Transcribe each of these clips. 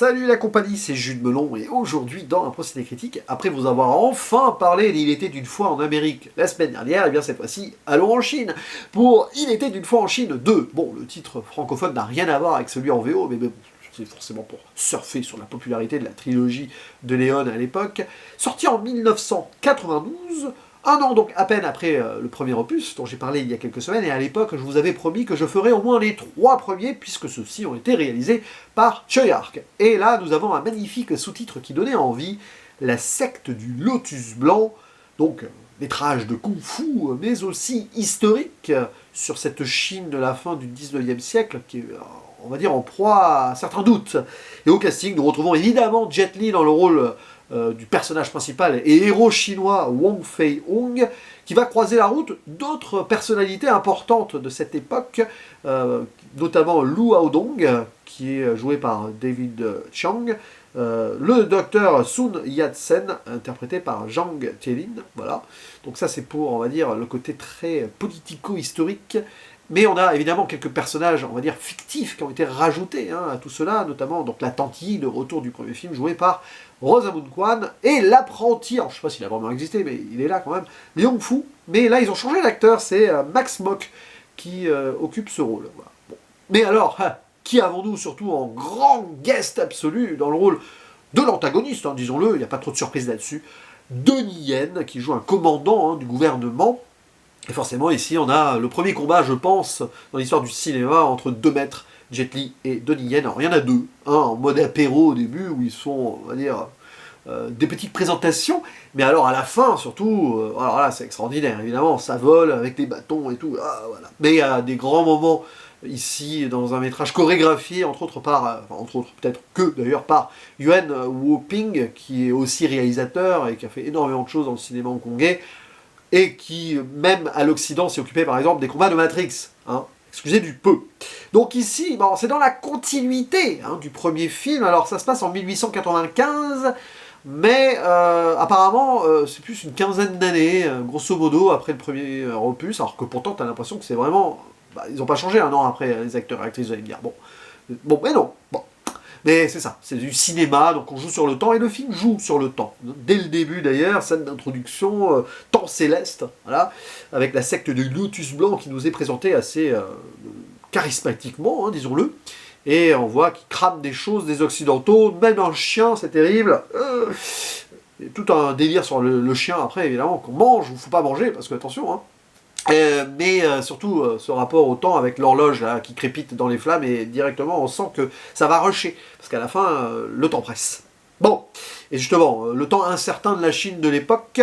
Salut la compagnie, c'est Jules Melon et aujourd'hui dans un procédé critique, après vous avoir enfin parlé d'Il était d'une fois en Amérique la semaine dernière, et bien cette fois-ci, allons en Chine pour Il était d'une fois en Chine 2. Bon, le titre francophone n'a rien à voir avec celui en VO, mais bon, c'est forcément pour surfer sur la popularité de la trilogie de Léon à l'époque. Sorti en 1992, un an donc à peine après le premier opus, dont j'ai parlé il y a quelques semaines, et à l'époque je vous avais promis que je ferais au moins les 3 premiers, puisque ceux-ci ont été réalisés par Tsui Hark. Et là nous avons un magnifique sous-titre qui donnait envie, La secte du Lotus Blanc, donc métrage de kung-fu, mais aussi historique, sur cette Chine de la fin du 19e siècle, qui est, on va dire, en proie à certains doutes. Et au casting, nous retrouvons évidemment Jet Li dans le rôle du personnage principal et héros chinois Wong Fei-hung, qui va croiser la route d'autres personnalités importantes de cette époque, notamment Lu Haodong, qui est joué par David Chiang, le docteur Sun Yat-sen, interprété par Zhang Tielin, voilà. Donc ça c'est pour, on va dire, le côté très politico-historique. Mais on a évidemment quelques personnages, on va dire, fictifs qui ont été rajoutés à tout cela, notamment donc la Tanti, le retour du premier film, joué par Rosamund Kwan, et l'apprenti, alors je ne sais pas s'il a vraiment existé, mais il est là quand même, Leung Fu, mais là ils ont changé d'acteur, c'est Max Mock qui occupe ce rôle. Voilà. Bon. Mais alors, qui avons-nous surtout en grand guest absolu dans le rôle de l'antagoniste, disons-le, il n'y a pas trop de surprise là-dessus, Donnie Yen, qui joue un commandant du gouvernement. Et forcément, ici, on a le premier combat, je pense, dans l'histoire du cinéma, entre deux maîtres, Jet Li et Donnie Yen. Alors, il y en a deux. Un en mode apéro au début, où ils sont, on va dire, des petites présentations. Mais alors, à la fin, surtout, alors là, c'est extraordinaire, évidemment. Ça vole avec des bâtons et tout. Voilà. Mais il y a des grands moments, ici, dans un métrage chorégraphié, entre autres par, entre autres, peut-être que, d'ailleurs, par Yuan Wu-ping, qui est aussi réalisateur et qui a fait énormément de choses dans le cinéma hongkongais, et qui, même à l'Occident, s'est occupé par exemple des combats de Matrix. Excusez du peu. Donc ici, bon, c'est dans la continuité du premier film. Alors ça se passe en 1895, mais apparemment c'est plus une quinzaine d'années, grosso modo, après le premier opus, alors que pourtant tu as l'impression que c'est vraiment... ils n'ont pas changé un an après, les acteurs et actrices, vous allez me dire. Bon, mais non. Bon. Mais c'est ça, c'est du cinéma, donc on joue sur le temps, et le film joue sur le temps. Dès le début d'ailleurs, scène d'introduction, temps céleste, voilà, avec la secte du Lotus Blanc qui nous est présentée assez charismatiquement, disons-le, et on voit qu'ils crament des choses des Occidentaux, même un chien, c'est terrible. Tout un délire sur le chien, après évidemment, qu'on mange ou faut pas manger, parce que attention, mais surtout ce rapport au temps avec l'horloge qui crépite dans les flammes, et directement on sent que ça va rusher, parce qu'à la fin le temps presse. Bon, et justement, le temps incertain de la Chine de l'époque,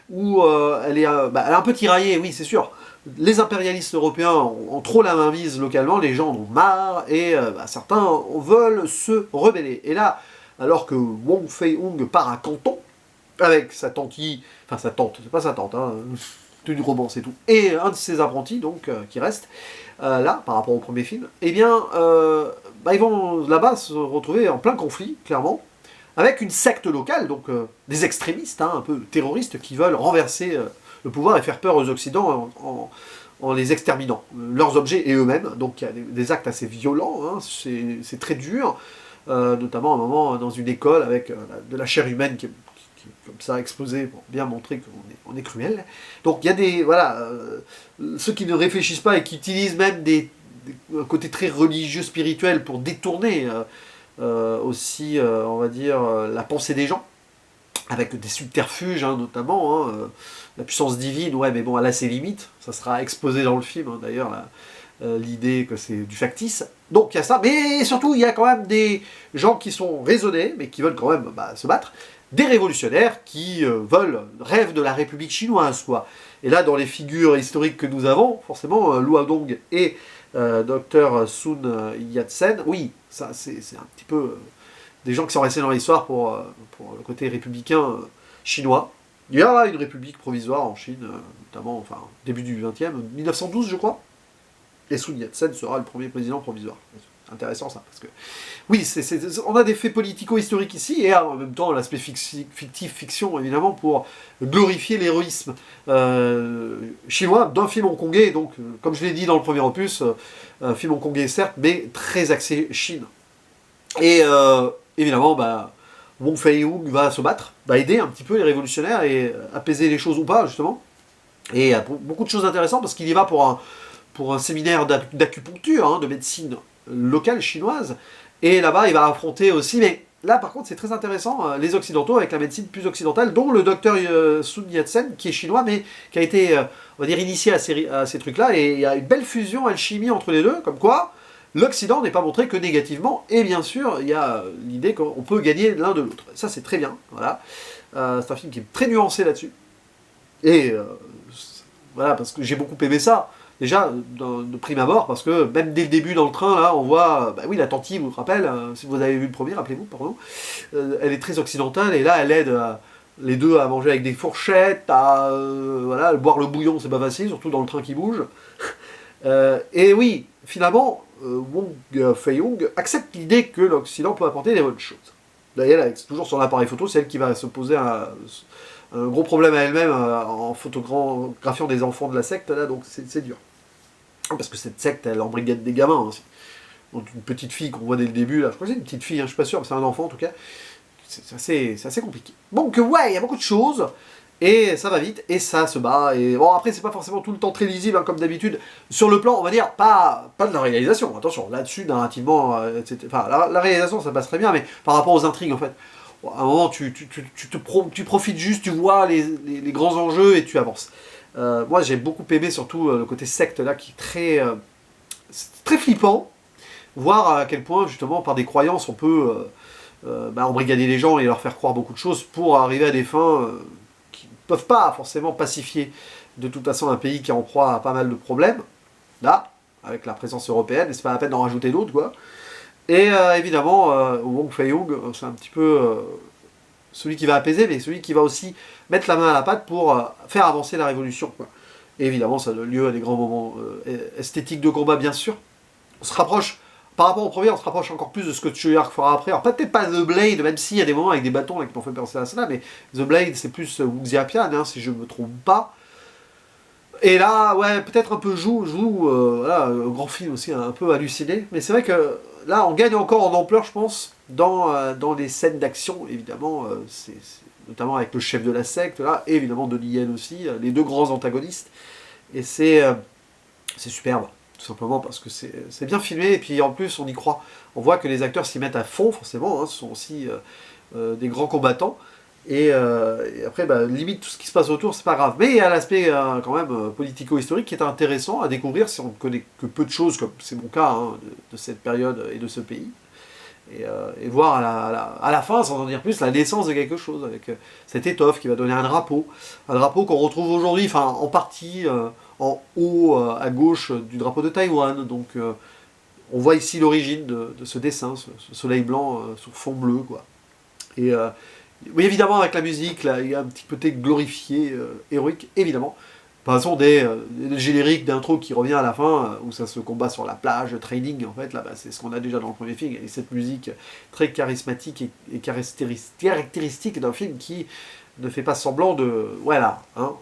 où elle est un peu tiraillée, oui c'est sûr. Les impérialistes européens ont trop la main mise localement, les gens en ont marre, et certains veulent se rebeller. Et là, alors que Wong Fei-hung part à Canton, avec sa tante, enfin sa tante, c'est pas sa tante, du romance et tout, et un de ses apprentis, donc, qui reste, là, par rapport au premier film, eh bien, ils vont là-bas se retrouver en plein conflit, clairement, avec une secte locale, donc des extrémistes, un peu terroristes, qui veulent renverser le pouvoir et faire peur aux Occidents en les exterminant, leurs objets et eux-mêmes. Donc il y a des actes assez violents, c'est très dur, notamment à un moment dans une école avec de la chair humaine qui comme ça exposé pour bien montrer qu'on est cruel. Donc il y a des, voilà, ceux qui ne réfléchissent pas et qui utilisent même un côté très religieux, spirituel pour détourner aussi, on va dire, la pensée des gens, avec des subterfuges notamment, la puissance divine, ouais mais bon elle a ses limites, ça sera exposé dans le film d'ailleurs, l'idée que c'est du factice. Donc il y a ça, mais surtout il y a quand même des gens qui sont raisonnés, mais qui veulent quand même se battre, des révolutionnaires qui rêvent de la République chinoise, quoi. Et là, dans les figures historiques que nous avons, forcément, Lu Haodong et Dr Sun Yat-sen, oui, ça c'est un petit peu des gens qui sont restés dans l'histoire pour le côté républicain chinois. Il y a une république provisoire en Chine, notamment, enfin, début du 20e, 1912 je crois, et Sun Yat-sen sera le premier président provisoire. Intéressant ça, parce que oui, on a des faits politico-historiques ici, et en même temps l'aspect fictif, fiction évidemment, pour glorifier l'héroïsme chinois d'un film hongkongais, donc comme je l'ai dit dans le premier opus, un film hongkongais certes, mais très axé Chine. Et évidemment, bah, Wong Fei-hung va se battre, va aider un petit peu les révolutionnaires et apaiser les choses ou pas, justement. Et il y a beaucoup de choses intéressantes parce qu'il y va pour un séminaire d'acupuncture, hein, de médecine locale chinoise. Et là-bas, il va affronter aussi, mais là par contre c'est très intéressant, les Occidentaux avec la médecine plus occidentale, dont le docteur Sun Yat-sen, qui est chinois, mais qui a été, on va dire, initié à ces trucs-là. Et il y a une belle fusion, alchimie entre les deux, comme quoi l'Occident n'est pas montré que négativement. Et bien sûr, il y a l'idée qu'on peut gagner l'un de l'autre. Ça c'est très bien, voilà. C'est un film qui est très nuancé là-dessus. Et voilà, parce que j'ai beaucoup aimé ça. Déjà, de prime abord, parce que même dès le début dans le train, là, on voit, bah oui, la tante, vous vous rappelez, si vous avez vu le premier, rappelez-vous, pardon, elle est très occidentale, et là, elle aide les deux à manger avec des fourchettes, à voilà, boire le bouillon, c'est pas facile, surtout dans le train qui bouge. Et oui, finalement, Wong Fei-hung accepte l'idée que l'Occident peut apporter des bonnes choses. D'ailleurs, c'est toujours son appareil photo, c'est elle qui va se poser un gros problème à elle-même en photographiant des enfants de la secte, là, donc c'est dur. Parce que cette secte, elle embrigade des gamins aussi. Donc une petite fille qu'on voit dès le début, là, je crois que c'est une petite fille, hein, je suis pas sûr, mais c'est un enfant en tout cas. C'est assez compliqué. Donc ouais, il y a beaucoup de choses, et ça va vite, et ça se bat, et bon après c'est pas forcément tout le temps très lisible, hein, comme d'habitude, sur le plan, on va dire, pas de la réalisation, attention, là-dessus, narrativement, etc. Enfin, la réalisation ça passe très bien, mais par rapport aux intrigues en fait, à un moment tu profites juste, tu vois les grands enjeux, et tu avances. Moi j'ai beaucoup aimé surtout le côté secte là, qui est très flippant, voir à quel point justement par des croyances on peut embrigader les gens et leur faire croire beaucoup de choses pour arriver à des fins qui ne peuvent pas forcément pacifier de toute façon un pays qui est en proie à pas mal de problèmes, là, avec la présence européenne, et c'est pas la peine d'en rajouter d'autres, quoi. Et évidemment, Wong Fei-hung, c'est un petit peu celui qui va apaiser, mais celui qui va aussi mettre la main à la pâte pour faire avancer la révolution, quoi. Et évidemment, ça donne lieu à des grands moments esthétiques de combat, bien sûr. On se rapproche, par rapport au premier, on se rapproche encore plus de ce que Choyark fera après. Alors peut-être pas The Blade, même s'il y a des moments avec des bâtons là, qui m'ont fait penser à cela, mais The Blade, c'est plus Wuxiapian, hein, si je ne me trompe pas. Et là, ouais, peut-être un peu voilà, un grand film aussi, un peu halluciné. Mais c'est vrai que là, on gagne encore en ampleur, je pense, dans les scènes d'action, évidemment. Notamment avec le chef de la secte, là, et évidemment Donnie Yen aussi, les deux grands antagonistes. Et c'est superbe, tout simplement parce que c'est bien filmé, et puis en plus, on y croit. On voit que les acteurs s'y mettent à fond, forcément, hein, ce sont aussi des grands combattants. Et après, bah, limite, tout ce qui se passe autour, c'est pas grave. Mais il y a l'aspect quand même politico-historique qui est intéressant à découvrir si on ne connaît que peu de choses, comme c'est mon cas, hein, de cette période et de ce pays. Et voir à la fin, sans en dire plus, la naissance de quelque chose, avec cette étoffe qui va donner un drapeau qu'on retrouve aujourd'hui, enfin en partie en haut à gauche du drapeau de Taïwan. Donc on voit ici l'origine de ce dessin, ce soleil blanc sur fond bleu, quoi. Et oui, évidemment, avec la musique, là, il y a un petit côté glorifié, héroïque, évidemment. Par exemple, des génériques d'intro qui revient à la fin, où ça se combat sur la plage, training, en fait, là, bah, c'est ce qu'on a déjà dans le premier film, et cette musique très charismatique et caractéristique d'un film qui ne fait pas semblant de, voilà, hein,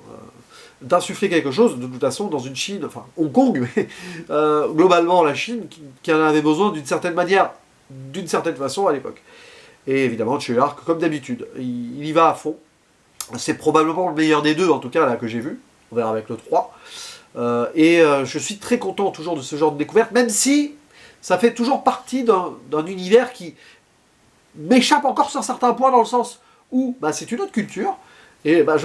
d'insuffler quelque chose, de toute façon, dans une Chine, enfin, Hong Kong, mais globalement, la Chine, qui en avait besoin d'une certaine manière, d'une certaine façon à l'époque. Et évidemment, Choyark, comme d'habitude, il y va à fond. C'est probablement le meilleur des deux, en tout cas, là, que j'ai vu. On verra avec le 3. Je suis très content toujours de ce genre de découverte, même si ça fait toujours partie d'un univers qui m'échappe encore sur certains points, dans le sens où bah, c'est une autre culture. Et bah,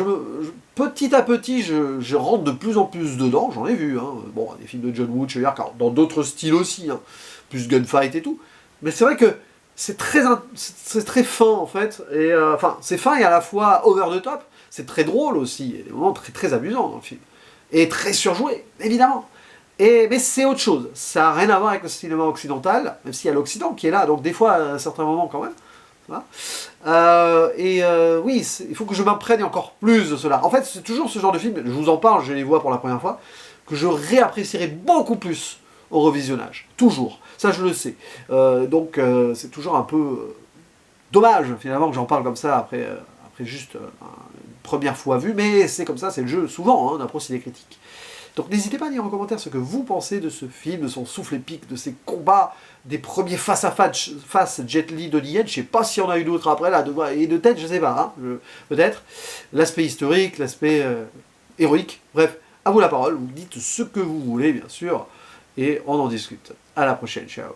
petit à petit, je rentre de plus en plus dedans. J'en ai vu, hein. Bon, des films de John Woo, Choyark, dans d'autres styles aussi, hein, plus gunfight et tout. Mais c'est vrai que c'est très fin, en fait. Et enfin, c'est fin et à la fois over the top. C'est très drôle aussi, il y a des moments très, très amusants dans le film. Et très surjoué, évidemment. Mais c'est autre chose, ça n'a rien à voir avec le cinéma occidental, même s'il y a l'Occident qui est là, donc des fois, à un certain moment quand même. Voilà. Oui, il faut que je m'imprègne encore plus de cela. En fait, c'est toujours ce genre de film, je vous en parle, je les vois pour la première fois, que je réapprécierai beaucoup plus au revisionnage. Toujours. Ça, je le sais. Donc, c'est toujours un peu dommage, finalement, que j'en parle comme ça après juste... première fois vu, mais c'est comme ça, c'est le jeu, souvent, hein, d'un procédé critique. Donc n'hésitez pas à dire en commentaire ce que vous pensez de ce film, de son souffle épique, de ses combats, des premiers face Jet Li de Lien. Je sais pas s'il y en a eu d'autres après, là, et de tête, je sais pas, hein, peut-être. L'aspect historique, l'aspect héroïque, bref, à vous la parole, vous dites ce que vous voulez, bien sûr, et on en discute. À la prochaine, ciao.